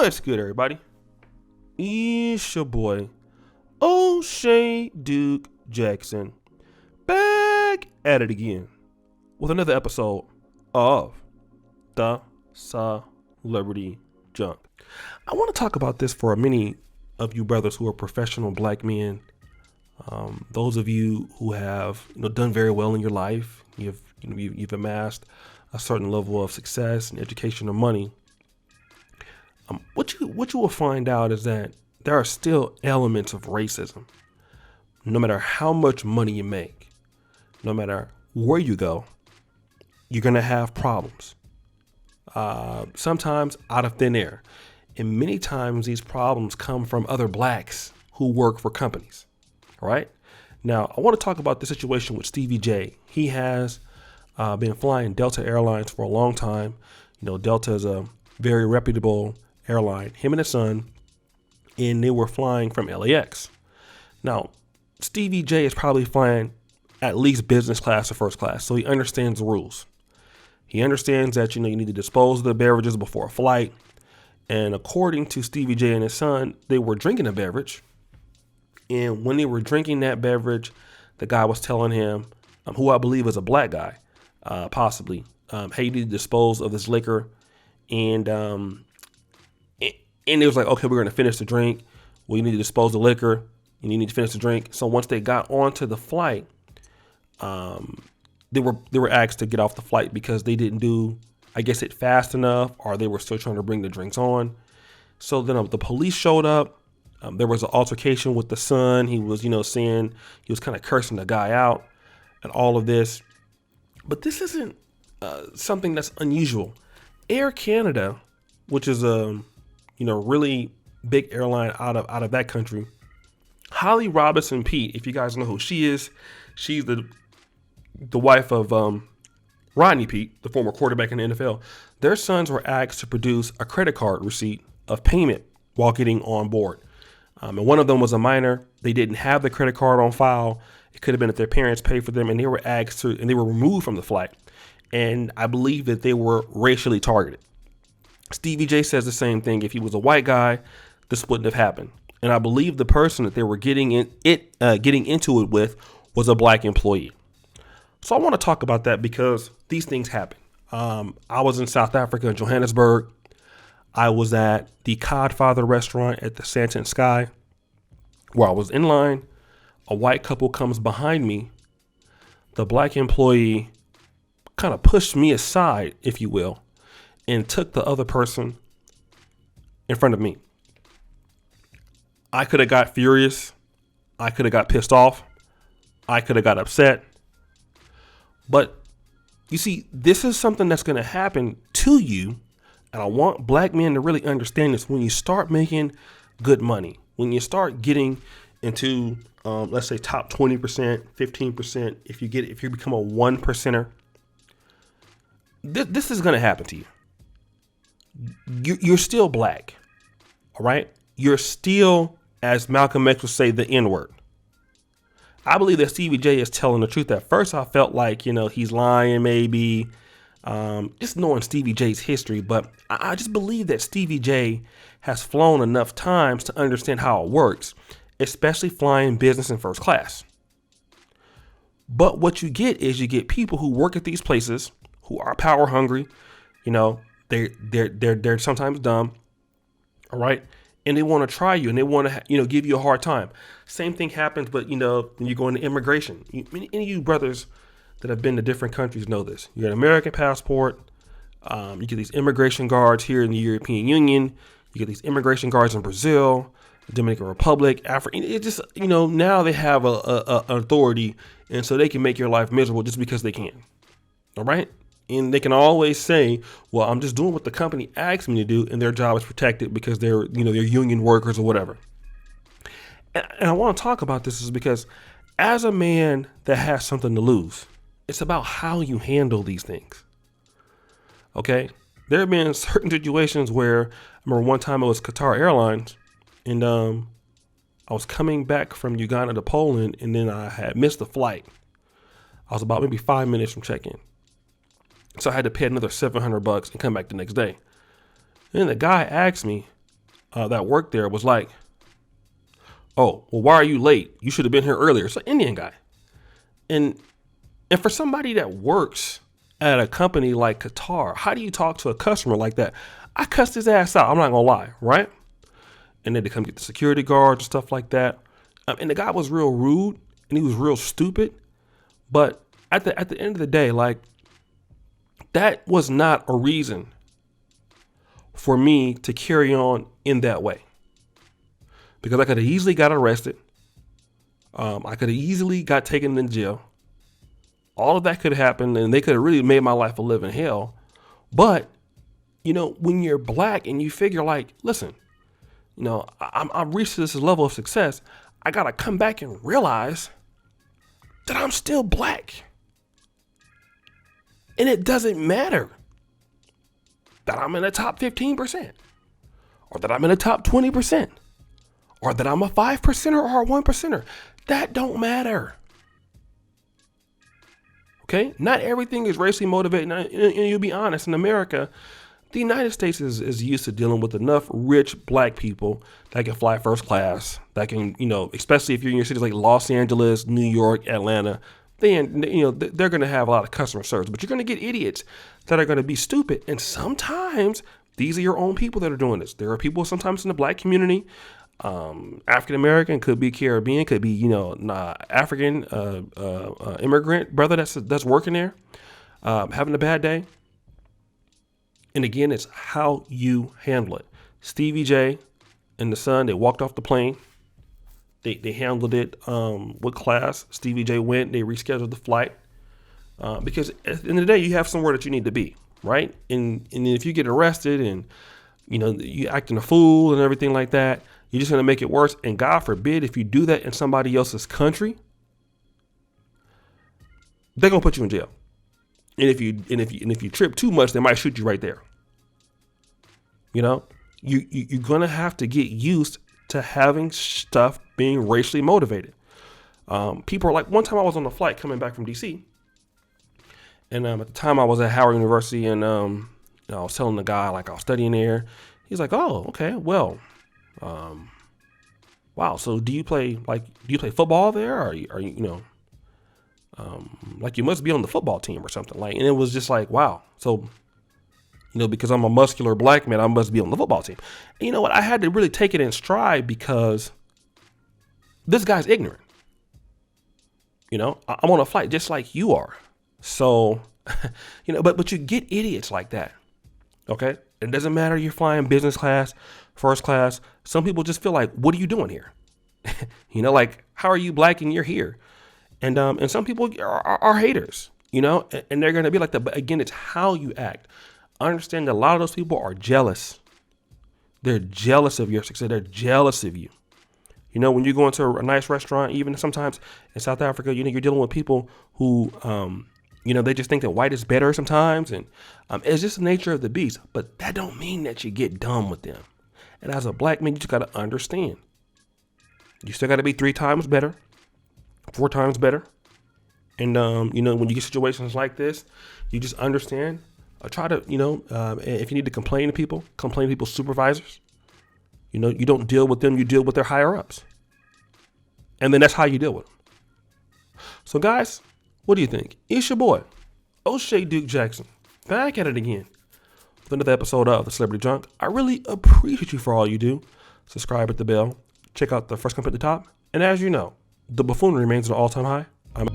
What's good, everybody? It's your boy, O'Shea Duke Jackson, back at it again with another episode of the Celebrity Junk. I want to talk about this for many of you brothers who are professional black men. Those of you who have done very well in your life, you've amassed a certain level of success and education or money. What you will find out is that there are still elements of racism. No matter how much money you make, no matter where you go, you're going to have problems. Sometimes out of thin air. And many times these problems come from other blacks who work for companies. All right. Now, I want to talk about the situation with Stevie J. He has been flying Delta Airlines for a long time. Delta is a very reputable airline, him and his son, and they were flying from LAX. Now, Stevie J is probably flying at least business class or first class, so he understands the rules. He understands that, you need to dispose of the beverages before a flight. And according to Stevie J and his son, they were drinking a beverage. And when they were drinking that beverage, the guy was telling him, who I believe is a black guy, possibly, hey, you need to dispose of this liquor. And it was like, okay, we're going to finish the drink. Well, you need to dispose the liquor and you need to finish the drink. So once they got onto the flight, they were asked to get off the flight because they didn't do, I guess, it fast enough, or they were still trying to bring the drinks on. So then the police showed up. There was an altercation with the son. He was, saying he was kind of cursing the guy out and all of this. But this isn't something that's unusual. Air Canada, which is a really big airline out of that country. Holly Robinson Pete, if you guys know who she is, she's the wife of Rodney Pete, the former quarterback in the NFL. Their sons were asked to produce a credit card receipt of payment while getting on board. And one of them was a minor. They didn't have the credit card on file. It could have been that their parents paid for them, and they were asked to, and they were removed from the flight. And I believe that they were racially targeted. Stevie J says the same thing. If he was a white guy, this wouldn't have happened. And I believe the person that they were getting into it with was a black employee. So I want to talk about that because these things happen. I was in South Africa, in Johannesburg. I was at the Codfather restaurant at the Santa and Sky, where I was in line. A white couple comes behind me. The black employee kind of pushed me aside, if you will, and took the other person in front of me. I could have got furious. I could have got pissed off. I could have got upset. But you see, this is something that's going to happen to you. And I want black men to really understand this. When you start making good money, when you start getting into, let's say, top 20%, 15%, if you become a 1%er, this is going to happen to you. You're still black. All right. You're still, as Malcolm X would say, the N-word. I believe that Stevie J is telling the truth. At first, I felt like, he's lying, maybe. Just knowing Stevie J's history, but I just believe that Stevie J has flown enough times to understand how it works, especially flying business and first class. But what you get is you get people who work at these places who are power hungry. They're sometimes dumb. All right. And they want to try you and they want to, give you a hard time. Same thing happens, but, when you go into immigration, any of you brothers that have been to different countries know this. You get an American passport. You get these immigration guards here in the European Union. You get these immigration guards in Brazil, Dominican Republic, Africa. It just, now they have a authority, and so they can make your life miserable just because they can. All right. And they can always say, well, I'm just doing what the company asked me to do, and their job is protected because they're union workers or whatever. And I want to talk about this is because as a man that has something to lose, it's about how you handle these things. Okay. There have been certain situations where I remember one time it was Qatar Airlines, and I was coming back from Uganda to Poland, and then I had missed the flight. I was about maybe 5 minutes from check-in. So I had to pay another $700 and come back the next day. And then the guy asked me, that worked there was like, oh, well, why are you late? You should have been here earlier. It's an Indian guy. And for somebody that works at a company like Qatar, how do you talk to a customer like that? I cussed his ass out. I'm not going to lie, right? And then they come get the security guards and stuff like that. And the guy was real rude and he was real stupid. But at the end of the day, like, that was not a reason for me to carry on in that way. Because I could have easily got arrested. I could have easily got taken in jail. All of that could have happened and they could have really made my life a living hell. But, you know, when you're black and you figure like, listen, you know, I've reached this level of success. I got to come back and realize that I'm still black. And it doesn't matter that I'm in the top 15% or that I'm in the top 20% or that I'm a 5%er or a 1%er. That don't matter. Okay? Not everything is racially motivated. And you'll be honest, in America, the United States is used to dealing with enough rich black people that can fly first class, that can, you know, especially if you're in your cities like Los Angeles, New York, Atlanta, then, you know, they're going to have a lot of customer service. But you're going to get idiots that are going to be stupid. And sometimes these are your own people that are doing this. There are people sometimes in the black community, African American, could be Caribbean, could be, you know, African immigrant brother that's working there, having a bad day. And again, it's how you handle it. Stevie J and the son, they walked off the plane. They handled it with class. Stevie J went. They rescheduled the flight because at the end of the day, you have somewhere that you need to be, right? And if you get arrested and, you know, you acting a fool and everything like that, you're just going to make it worse. And God forbid, if you do that in somebody else's country, they're going to put you in jail. And if you trip too much, they might shoot you right there. You know, you're going to have to get used to having stuff being racially motivated. People are like, one time I was on a flight coming back from DC. And at the time I was at Howard University and I was telling the guy, like, I was studying there. He's like, oh, okay, well, wow. So do you play football there? Or are you, you know, like you must be on the football team or something like, and it was just like, wow. So, you know, because I'm a muscular black man, I must be on the football team. And you know what? I had to really take it in stride because this guy's ignorant. You know, I'm on a flight just like you are. So, you know, but you get idiots like that. Okay. It doesn't matter. You're flying business class, first class. Some people just feel like, what are you doing here? You know, like, how are you black and you're here? And some people are haters, you know, and they're going to be like that. But again, it's how you act. I understand that a lot of those people are jealous. They're jealous of your success. They're jealous of you. You know, when you go into a nice restaurant, even sometimes in South Africa, you know, you're dealing with people who, you know, they just think that white is better sometimes. And it's just the nature of the beast. But that don't mean that you get dumb with them. And as a black man, you just got to understand. You still got to be 3 times better, 4 times better. And, you know, when you get situations like this, you just understand. Try to, you know, if you need to complain to people's supervisors. You know, you don't deal with them, you deal with their higher ups. And then that's how you deal with them. So guys, what do you think? It's your boy, O'Shea Duke Jackson, back at it again with another episode of The Celebrity Junk. I really appreciate you for all you do. Subscribe, hit the bell, check out the first comment at the top. And as you know, the buffoonery remains at an all-time high. I'm